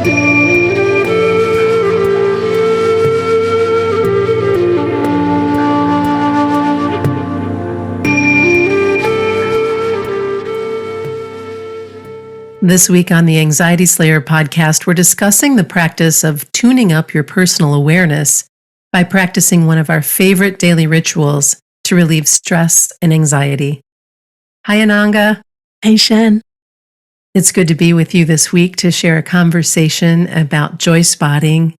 This week on the Anxiety Slayer podcast, we're discussing the practice of tuning up your personal awareness by practicing one of our favorite daily rituals to relieve stress and anxiety. Hi, Ananga. Hey, Shan. It's good to be with you this week to share a conversation about joy spotting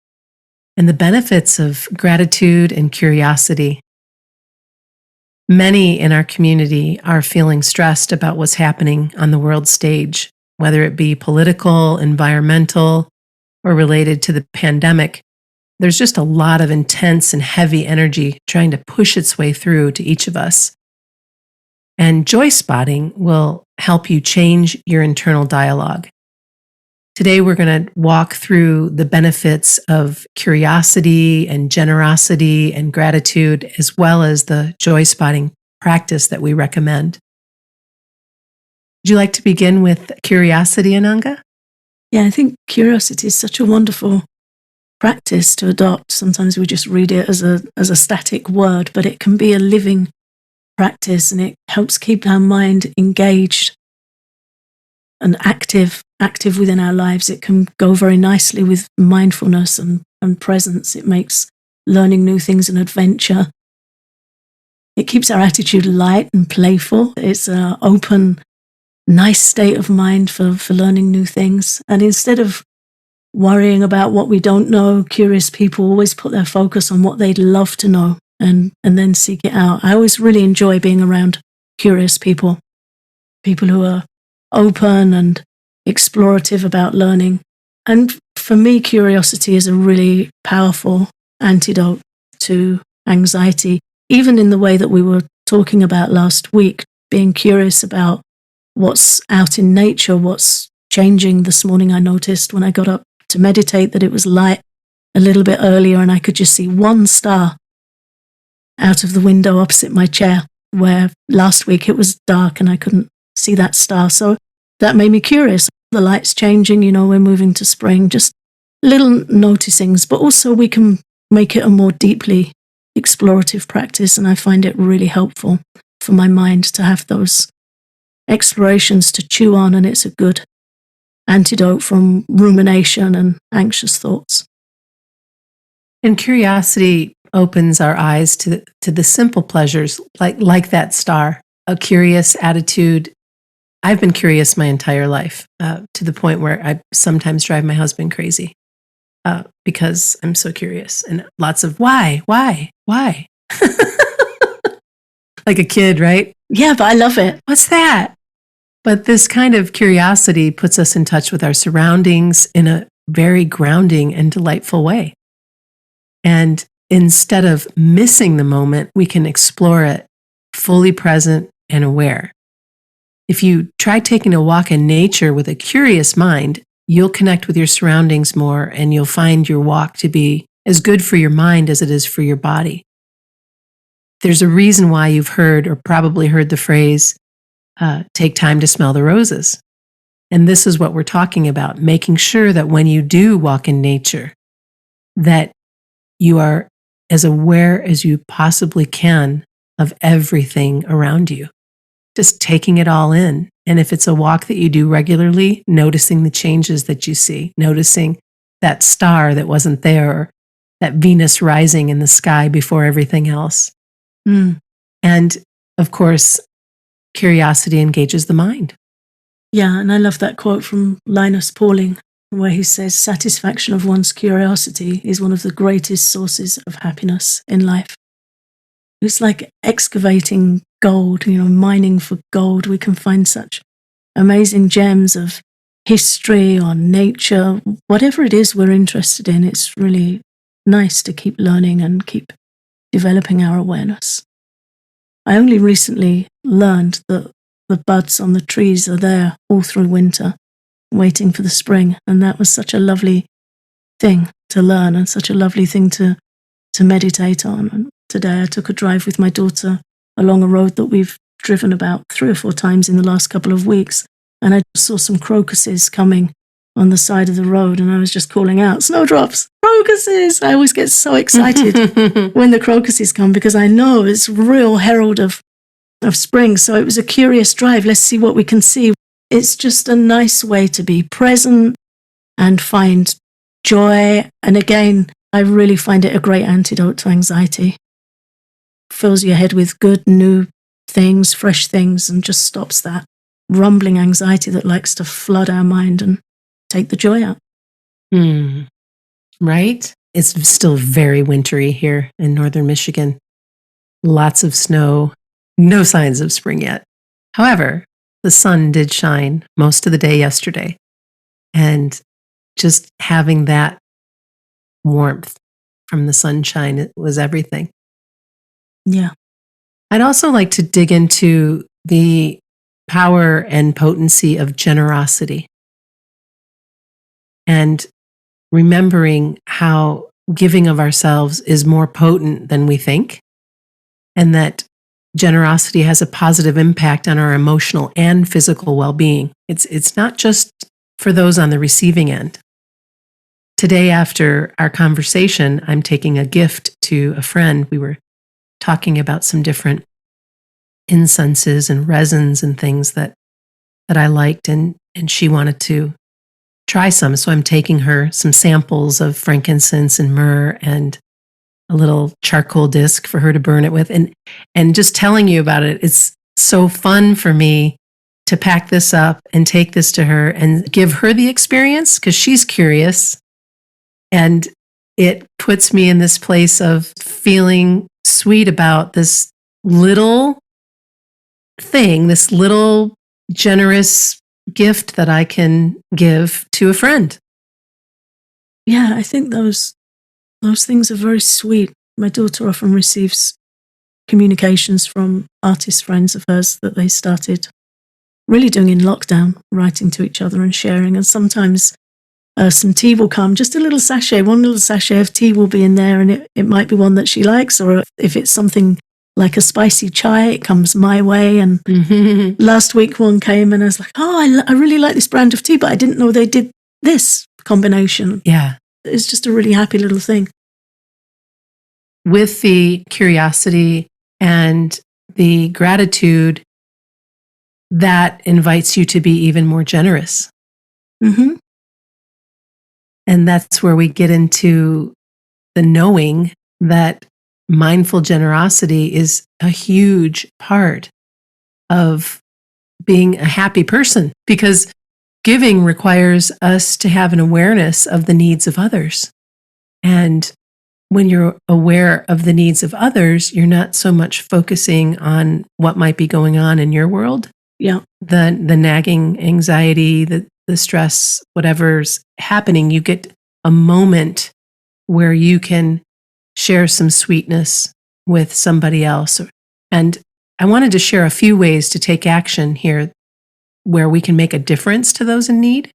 and the benefits of gratitude and curiosity. Many in our community are feeling stressed about what's happening on the world stage, whether it be political, environmental, or related to the pandemic. There's just a lot of intense and heavy energy trying to push its way through to each of us. And joy spotting will help you change your internal dialogue. Today, we're going to walk through the benefits of curiosity and generosity and gratitude, as well as the joy spotting practice that we recommend. Would you like to begin with curiosity, Ananga? Yeah, I think curiosity is such a wonderful practice to adopt. Sometimes we just read it as a static word, but it can be a living practice, and it helps keep our mind engaged and active within our lives. It can go very nicely with mindfulness and presence. It makes learning new things an adventure. It keeps our attitude light and playful. It's an open, nice state of mind for learning new things. And instead of worrying about what we don't know, curious people always put their focus on what they'd love to know and then seek it out. I always really enjoy being around curious people who are open and explorative about learning. And for me, curiosity is a really powerful antidote to anxiety, even in the way that we were talking about last week, being curious about what's out in nature, what's changing. This morning I noticed when I got up to meditate that it was light a little bit earlier and I could just see one star out of the window opposite my chair, where last week it was dark and I couldn't see that star. So that made me curious. The light's changing, we're moving to spring, just little noticings, but also we can make it a more deeply explorative practice. And I find it really helpful for my mind to have those explorations to chew on, and it's a good antidote from rumination and anxious thoughts. And curiosity opens our eyes to the simple pleasures, like that star, a curious attitude. I've been curious my entire life, to the point where I sometimes drive my husband crazy because I'm so curious, and lots of why? Like a kid, right? Yeah, but I love it. What's that? But this kind of curiosity puts us in touch with our surroundings in a very grounding and delightful way. And instead of missing the moment, we can explore it fully present and aware. If you try taking a walk in nature with a curious mind, you'll connect with your surroundings more, and you'll find your walk to be as good for your mind as it is for your body. There's a reason why you've heard or probably heard the phrase, take time to smell the roses. And this is what we're talking about, making sure that when you do walk in nature, that you are as aware as you possibly can of everything around you. Just taking it all in. And if it's a walk that you do regularly, noticing the changes that you see, noticing that star that wasn't there, or that Venus rising in the sky before everything else. And of course, curiosity engages the mind. Yeah, and I love that quote from Linus Pauling, where he says, satisfaction of one's curiosity is one of the greatest sources of happiness in life. It's like excavating gold, mining for gold. We can find such amazing gems of history or nature, whatever it is we're interested in. It's really nice to keep learning and keep developing our awareness. I only recently learned that the buds on the trees are there all through winter, waiting for the spring. And that was such a lovely thing to learn and such a lovely thing to meditate on. And today I took a drive with my daughter along a road that we've driven about 3 or 4 times in the last couple of weeks. And I saw some crocuses coming on the side of the road, and I was just calling out, snowdrops, crocuses. I always get so excited when the crocuses come because I know it's a real herald of spring. So it was a curious drive. Let's see what we can see. It's just a nice way to be present and find joy. And again, I really find it a great antidote to anxiety. Fills your head with good, new things, fresh things, and just stops that rumbling anxiety that likes to flood our mind and take the joy out. Right? It's still very wintry here in northern Michigan. Lots of snow, no signs of spring yet. However, the sun did shine most of the day yesterday. And just having that warmth from the sunshine, it was everything. Yeah. I'd also like to dig into the power and potency of generosity and remembering how giving of ourselves is more potent than we think, and that generosity has a positive impact on our emotional and physical well-being. It's not just for those on the receiving end. Today, after our conversation, I'm taking a gift to a friend. We were talking about some different incenses and resins and things that I liked, and she wanted to try some. So I'm taking her some samples of frankincense and myrrh and a little charcoal disc for her to burn it with. And just telling you about it, it's so fun for me to pack this up and take this to her and give her the experience because she's curious. And it puts me in this place of feeling sweet about this little thing, this little generous gift that I can give to a friend. Yeah, I think those things are very sweet. My daughter often receives communications from artist friends of hers that they started really doing in lockdown, writing to each other and sharing. And sometimes some tea will come, just a little sachet, one little sachet of tea will be in there, and it might be one that she likes, or if it's something like a spicy chai, it comes my way. And last week one came and I was like, oh, I really like this brand of tea, but I didn't know they did this combination. Yeah. It's just a really happy little thing. With the curiosity and the gratitude, that invites you to be even more generous. Mm-hmm. And that's where we get into the knowing that mindful generosity is a huge part of being a happy person, because giving requires us to have an awareness of the needs of others. And when you're aware of the needs of others, you're not so much focusing on what might be going on in your world. Yeah. The nagging anxiety, the stress, whatever's happening, you get a moment where you can share some sweetness with somebody else. And I wanted to share a few ways to take action here where we can make a difference to those in need,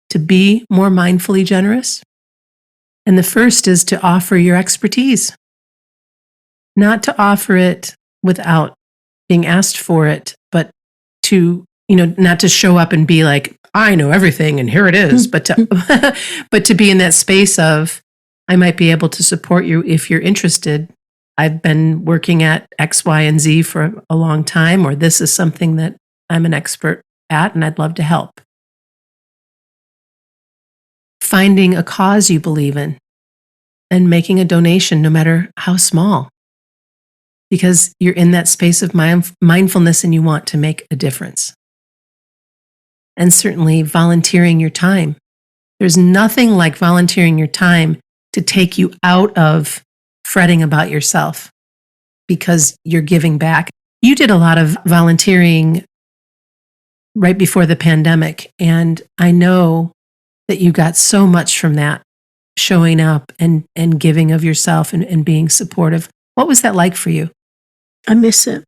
to be more mindfully generous. And the first is to offer your expertise, not to offer it without being asked for it, but to, not to show up and be like, I know everything and here it is, but to be in that space of, I might be able to support you if you're interested. I've been working at X, Y, and Z for a long time, or this is something that I'm an expert at and I'd love to help. Finding a cause you believe in and making a donation, no matter how small, because you're in that space of mindfulness and you want to make a difference. And certainly volunteering your time. There's nothing like volunteering your time to take you out of fretting about yourself because you're giving back. You did a lot of volunteering right before the pandemic, and I know that you got so much from that, showing up and giving of yourself and being supportive. What was that like for you? I miss it.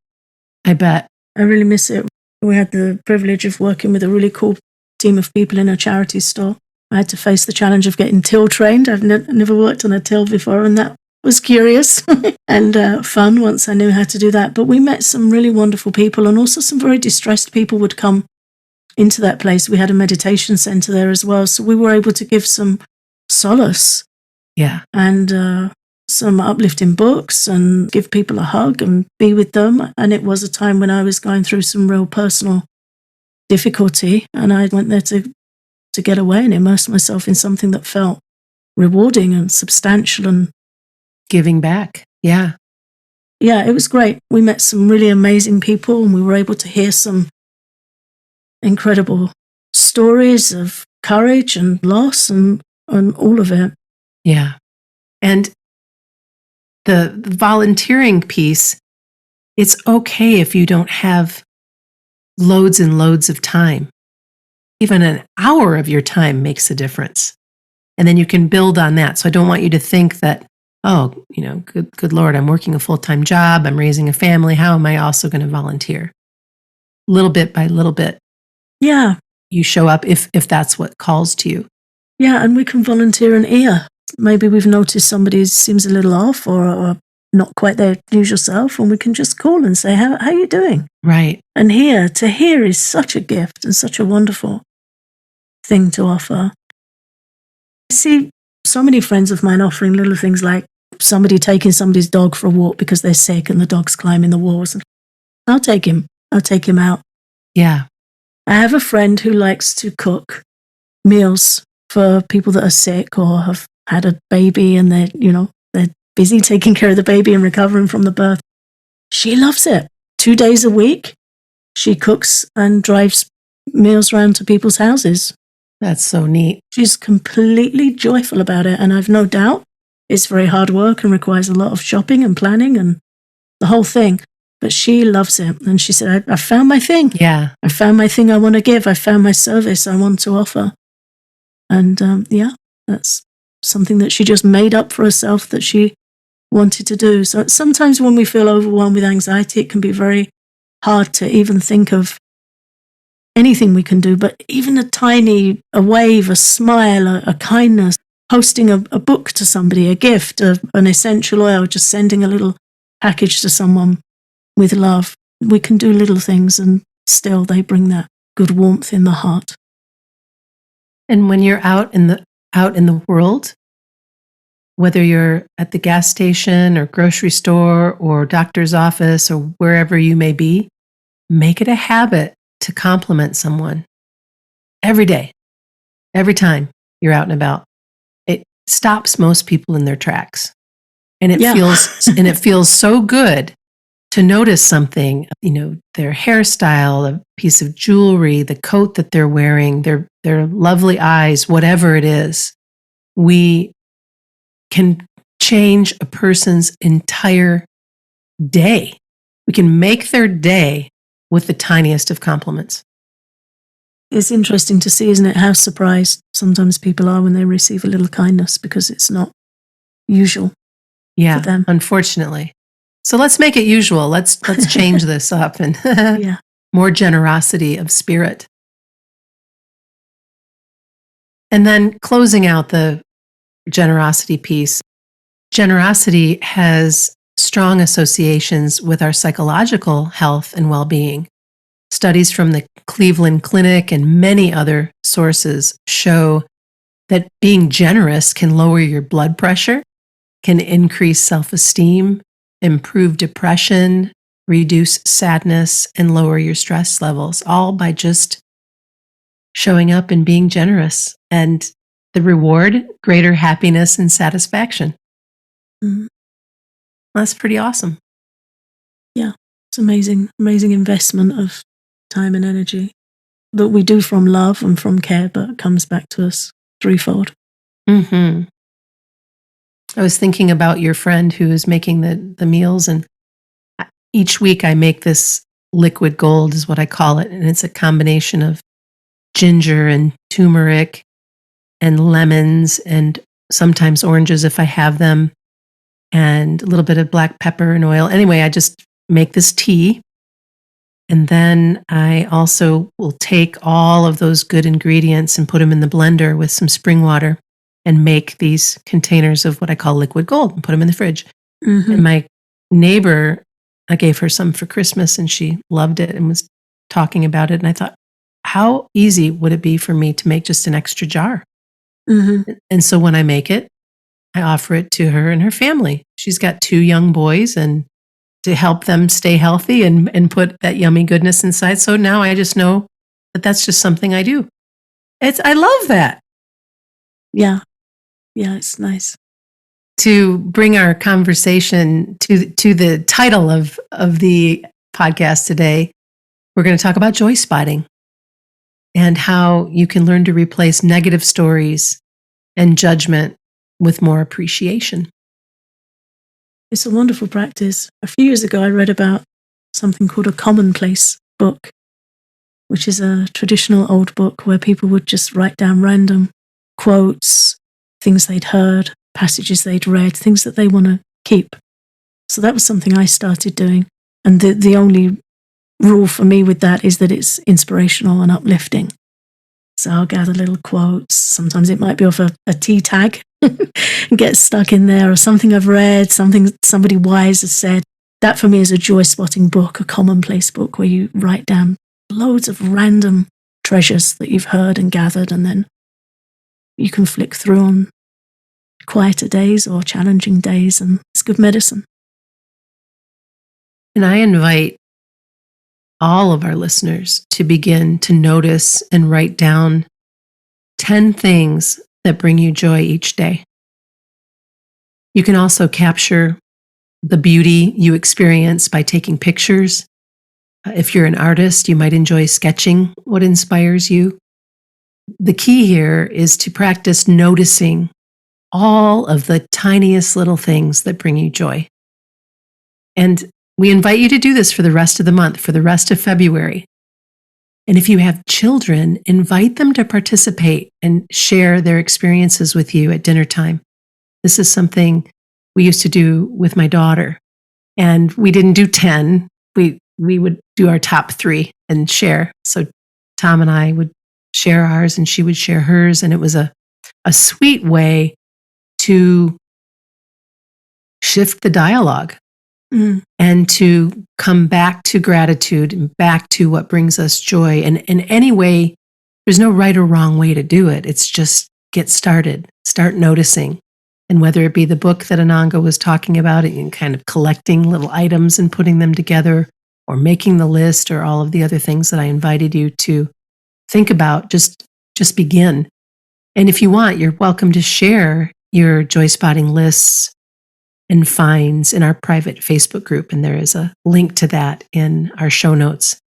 I bet. I really miss it. We had the privilege of working with a really cool team of people in a charity store. I had to face the challenge of getting till trained. I've never worked on a till before, and that was curious and fun once I knew how to do that. But we met some really wonderful people, and also some very distressed people would come into that place. We had a meditation center there as well. So we were able to give some solace Yeah. and some uplifting books and give people a hug and be with them. And it was a time when I was going through some real personal difficulty. And I went there to get away and immerse myself in something that felt rewarding and substantial and Giving back. Yeah. yeah, it was great. We met some really amazing people and we were able to hear some incredible stories of courage and loss and all of it. Yeah. And the volunteering piece, it's okay if you don't have loads and loads of time. Even an hour of your time makes a difference. And then you can build on that. So I don't want you to think that, oh, good Lord, I'm working a full-time job, I'm raising a family. How am I also going to volunteer? Little bit by little bit, Yeah. you show up if that's what calls to you. Yeah, and we can volunteer an ear. Maybe we've noticed somebody seems a little off or not quite their usual self, and we can just call and say, how are you doing? Right. And to hear is such a gift and such a wonderful thing to offer. I see so many friends of mine offering little things like somebody taking somebody's dog for a walk because they're sick and the dog's climbing the walls. And I'll take him out. Yeah. I have a friend who likes to cook meals for people that are sick or have had a baby and they're busy taking care of the baby and recovering from the birth. She loves it. 2 days a week, she cooks and drives meals around to people's houses. That's so neat. She's completely joyful about it. And I've no doubt it's very hard work and requires a lot of shopping and planning and the whole thing. But she loves it. And she said, I found my thing. Yeah. I found my thing I want to give. I found my service I want to offer. And that's something that she just made up for herself that she wanted to do. So sometimes when we feel overwhelmed with anxiety, it can be very hard to even think of anything we can do, but even a wave, a smile, a kindness, posting a book to somebody, a gift, an essential oil, just sending a little package to someone with love. We can do little things and still they bring that good warmth in the heart. And when you're out in the world, whether you're at the gas station or grocery store or doctor's office or wherever you may be, make it a habit to compliment someone every day, every time you're out and about. It stops most people in their tracks. And it feels so good to notice something, their hairstyle, a piece of jewelry, the coat that they're wearing, their lovely eyes, whatever it is. We can change a person's entire day. We can make their day with the tiniest of compliments. It's interesting to see, isn't it, how surprised sometimes people are when they receive a little kindness because it's not usual for them. Unfortunately. So let's make it usual. Let's change this up and more generosity of spirit. And then closing out the generosity piece. Generosity has strong associations with our psychological health and well-being. Studies from the Cleveland Clinic and many other sources show that being generous can lower your blood pressure, can increase self-esteem, improve depression, reduce sadness, and lower your stress levels, all by just showing up and being generous. And the reward, greater happiness and satisfaction. Mm-hmm. That's pretty awesome. Yeah, it's amazing investment of time and energy that we do from love and from care, but it comes back to us threefold. Mm-hmm. I was thinking about your friend who is making the meals, and each week I make this liquid gold is what I call it, and it's a combination of ginger and turmeric and lemons and sometimes oranges if I have them, and a little bit of black pepper and oil. Anyway, I just make this tea. And then I also will take all of those good ingredients and put them in the blender with some spring water and make these containers of what I call liquid gold and put them in the fridge. Mm-hmm. And my neighbor, I gave her some for Christmas and she loved it and was talking about it. And I thought, how easy would it be for me to make just an extra jar? Mm-hmm. And so when I make it, I offer it to her and her family. She's got 2 young boys, and to help them stay healthy and put that yummy goodness inside. So now I just know that that's just something I do. I love that. Yeah. Yeah, it's nice. To bring our conversation to the title of the podcast today, we're going to talk about joy spotting and how you can learn to replace negative stories and judgment with more appreciation. It's a wonderful practice. A few years ago, I read about something called a commonplace book, which is a traditional old book where people would just write down random quotes, things they'd heard, passages they'd read, things that they want to keep. So that was something I started doing. And the only rule for me with that is that it's inspirational and uplifting. So I'll gather little quotes. Sometimes it might be off a tea tag and get stuck in there, or something I've read, something somebody wise has said. That for me is a joy spotting book, a commonplace book where you write down loads of random treasures that you've heard and gathered, and then you can flick through on quieter days or challenging days, and it's good medicine. And I invite all of our listeners to begin to notice and write down 10 things that bring you joy each day. You can also capture the beauty you experience by taking pictures. If you're an artist, you might enjoy sketching what inspires you. The key here is to practice noticing all of the tiniest little things that bring you joy. And we invite you to do this for the rest of the month, for the rest of February. And if you have children, invite them to participate and share their experiences with you at dinner time. This is something we used to do with my daughter. And we didn't do 10. We would do our top 3 and share. So Tom and I would share ours and she would share hers. And it was a sweet way to shift the dialogue. And to come back to gratitude and back to what brings us joy. And in any way, there's no right or wrong way to do it. It's just get started, start noticing. And whether it be the book that Ananga was talking about and kind of collecting little items and putting them together, or making the list, or all of the other things that I invited you to think about, just begin. And if you want, you're welcome to share your joy spotting lists and finds in our private Facebook group. And there is a link to that in our show notes.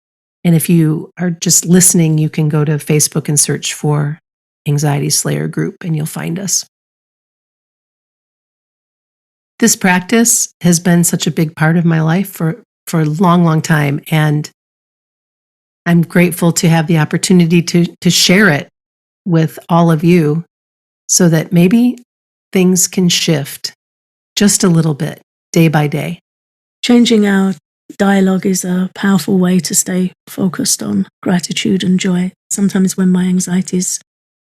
And if you are just listening, you can go to Facebook and search for Anxiety Slayer Group and you'll find us. This practice has been such a big part of my life for a long, long time. And I'm grateful to have the opportunity to share it with all of you so that maybe things can shift just a little bit, day by day. Changing our dialogue is a powerful way to stay focused on gratitude and joy. Sometimes when my anxiety is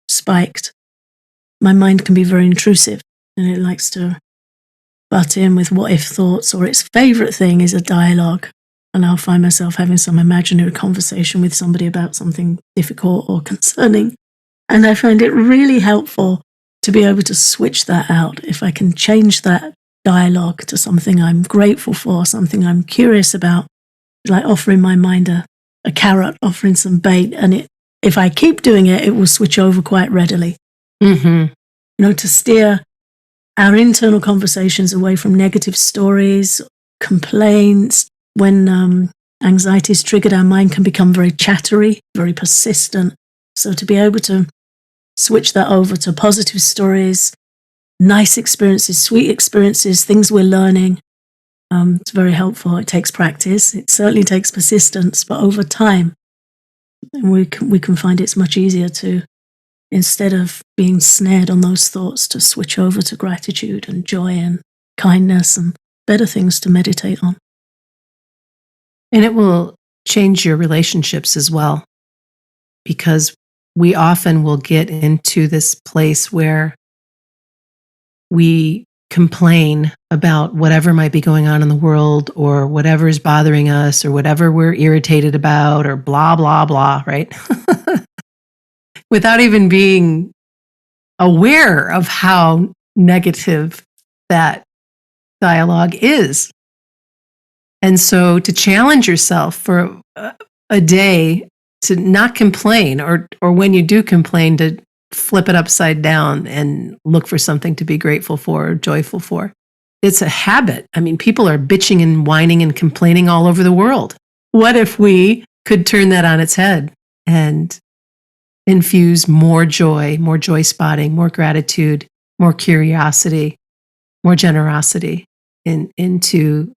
spiked, my mind can be very intrusive and it likes to butt in with what if thoughts, or its favorite thing is a dialogue. And I'll find myself having some imaginary conversation with somebody about something difficult or concerning. And I find it really helpful to be able to switch that out. If I can change that dialogue to something I'm grateful for, something I'm curious about, like offering my mind a carrot, offering some bait, and if I keep doing it, it will switch over quite readily. To steer our internal conversations away from negative stories, complaints. When anxiety is triggered, our mind can become very chattery, very persistent. So to be able to switch that over to positive stories, nice experiences, sweet experiences, things we're learning. It's very helpful. It takes practice. It certainly takes persistence, but over time, we can find it's much easier to, instead of being snared on those thoughts, to switch over to gratitude and joy and kindness and better things to meditate on. And it will change your relationships as well, because we often will get into this place where we complain about whatever might be going on in the world or whatever is bothering us or whatever we're irritated about or blah, blah, blah, right? Without even being aware of how negative that dialogue is. And so to challenge yourself for a day to not complain, or when you do complain, to flip it upside down and look for something to be grateful for or joyful for. It's a habit. I mean, people are bitching and whining and complaining all over the world. What if we could turn that on its head and infuse more joy spotting, more gratitude, more curiosity, more generosity into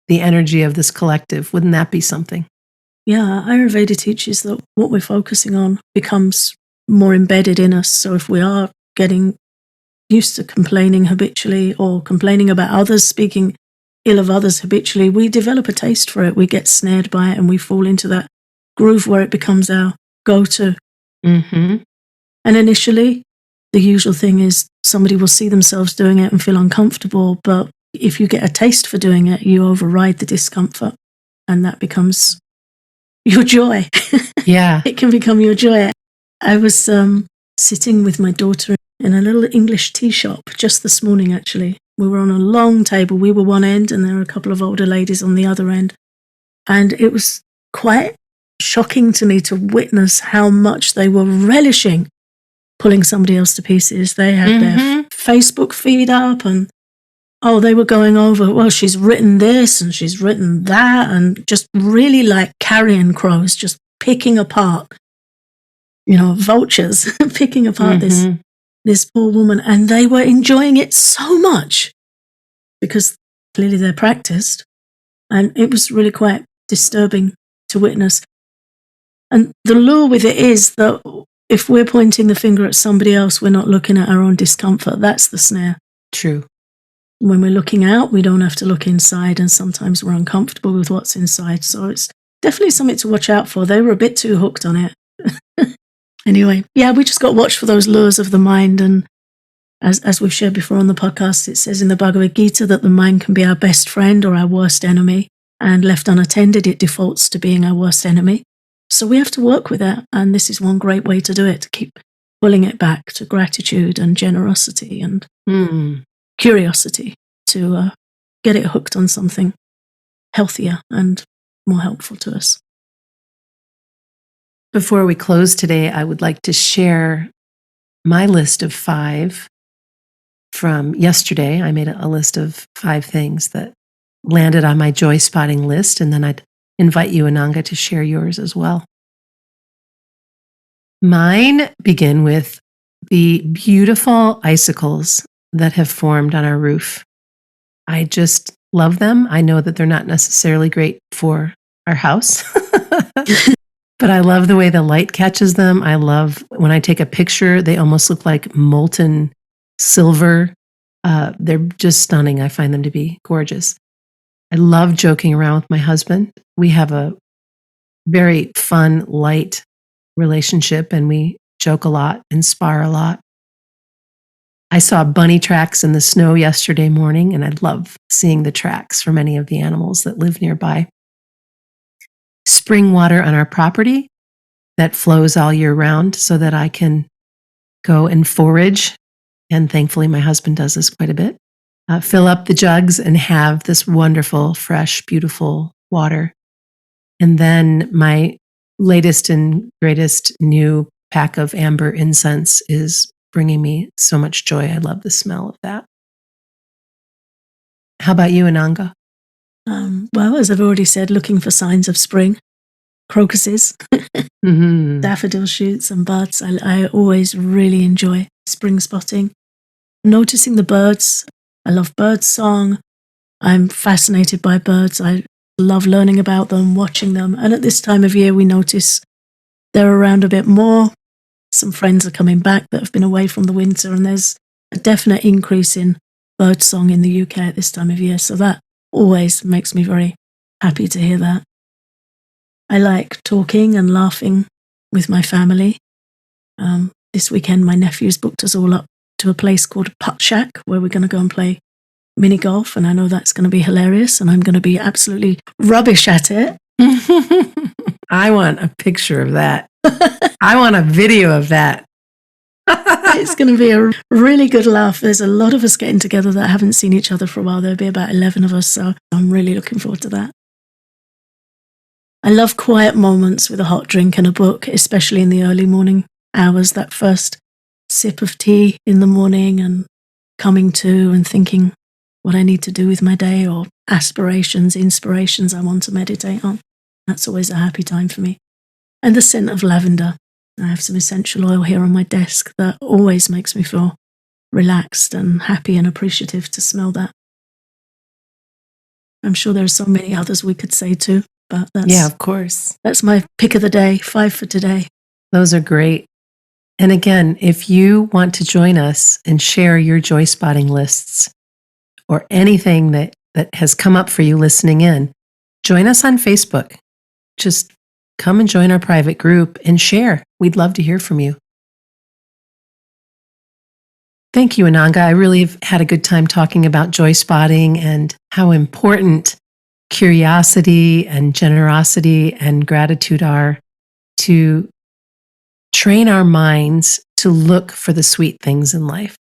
the energy of this collective? Wouldn't that be something? Yeah, Ayurveda teaches that what we're focusing on becomes more embedded in us. So if we are getting used to complaining habitually or complaining about others, speaking ill of others habitually, we develop a taste for it. We get snared by it and we fall into that groove where it becomes our go-to. Mm-hmm. And initially, the usual thing is somebody will see themselves doing it and feel uncomfortable. But if you get a taste for doing it, you override the discomfort and that becomes your joy. Yeah. It can become your joy. I was sitting with my daughter in a little English tea shop just this morning, actually. We were on a long table. We were one end and there were a couple of older ladies on the other end. And it was quite shocking to me to witness how much they were relishing pulling somebody else to pieces. They had their Facebook feed up and, they were going over, well, she's written this and she's written that, and just really like carrion crows, just picking apart, vultures, picking apart this poor woman. And they were enjoying it so much because clearly they're practiced. And it was really quite disturbing to witness. And the lure with it is that if we're pointing the finger at somebody else, we're not looking at our own discomfort. That's the snare. True. When we're looking out, we don't have to look inside, and sometimes we're uncomfortable with what's inside. So it's definitely something to watch out for. They were a bit too hooked on it. Anyway, yeah, we just got to watch for those lures of the mind. And as we've shared before on the podcast, it says in the Bhagavad Gita that the mind can be our best friend or our worst enemy. And left unattended, it defaults to being our worst enemy. So we have to work with that. And this is one great way to do it, to keep pulling it back to gratitude and generosity and curiosity, to get it hooked on something healthier and more helpful to us. Before we close today, I would like to share my list of 5 from yesterday. I made a list of 5 things that landed on my joy spotting list, and then I'd invite you, Ananga, to share yours as well. Mine begin with the beautiful icicles that have formed on our roof. I just love them. I know that they're not necessarily great for our house, but I love the way the light catches them. I love when I take a picture, they almost look like molten silver. They're just stunning. I find them to be gorgeous. I love joking around with my husband. We have a very fun, light relationship, and we joke a lot and spar a lot. I saw bunny tracks in the snow yesterday morning, and I love seeing the tracks for many of the animals that live nearby. Spring water on our property that flows all year round so that I can go and forage, and thankfully my husband does this quite a bit. Fill up the jugs and have this wonderful, fresh, beautiful water. And then my latest and greatest new pack of amber incense is bringing me so much joy. I love the smell of that. How about you, Ananga? Well, as I've already said, looking for signs of spring, crocuses, daffodil shoots and buds. I always really enjoy spring spotting. Noticing the birds. I love bird song. I'm fascinated by birds. I love learning about them, watching them. And at this time of year, we notice they're around a bit more. Some friends are coming back that have been away from the winter, and there's a definite increase in bird song in the UK at this time of year. So that always makes me very happy to hear that. I like talking and laughing with my family. This weekend, my nephew's booked us all up to a place called Putt Shack, where we're going to go and play mini golf, and I know that's going to be hilarious, and I'm going to be absolutely rubbish at it. I want a picture of that. I want a video of that. It's going to be a really good laugh. There's a lot of us getting together that haven't seen each other for a while. There'll be about 11 of us, so I'm really looking forward to that. I love quiet moments with a hot drink and a book, especially in the early morning hours, that first sip of tea in the morning and coming to and thinking what I need to do with my day or aspirations, inspirations I want to meditate on. That's always a happy time for me. And the scent of lavender. I have some essential oil here on my desk that always makes me feel relaxed and happy and appreciative to smell that. I'm sure there are so many others we could say too, but Yeah, of course. that's my pick of the day, 5 for today. Those are great. And again, if you want to join us and share your joy spotting lists or anything that has come up for you listening in, join us on Facebook. Just come and join our private group and share. We'd love to hear from you. Thank you, Ananga. I really have had a good time talking about joy spotting and how important curiosity and generosity and gratitude are to train our minds to look for the sweet things in life.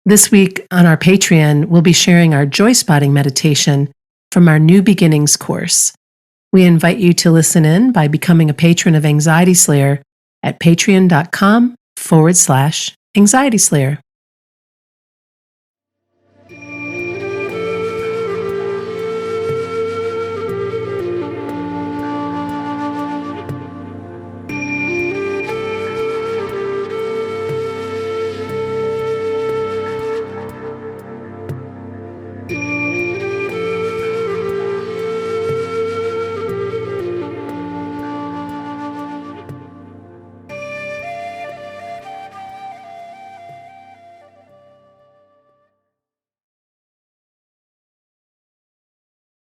This week on our Patreon, we'll be sharing our joy spotting meditation from our New Beginnings course. We invite you to listen in by becoming a patron of Anxiety Slayer at patreon.com/Anxiety Slayer.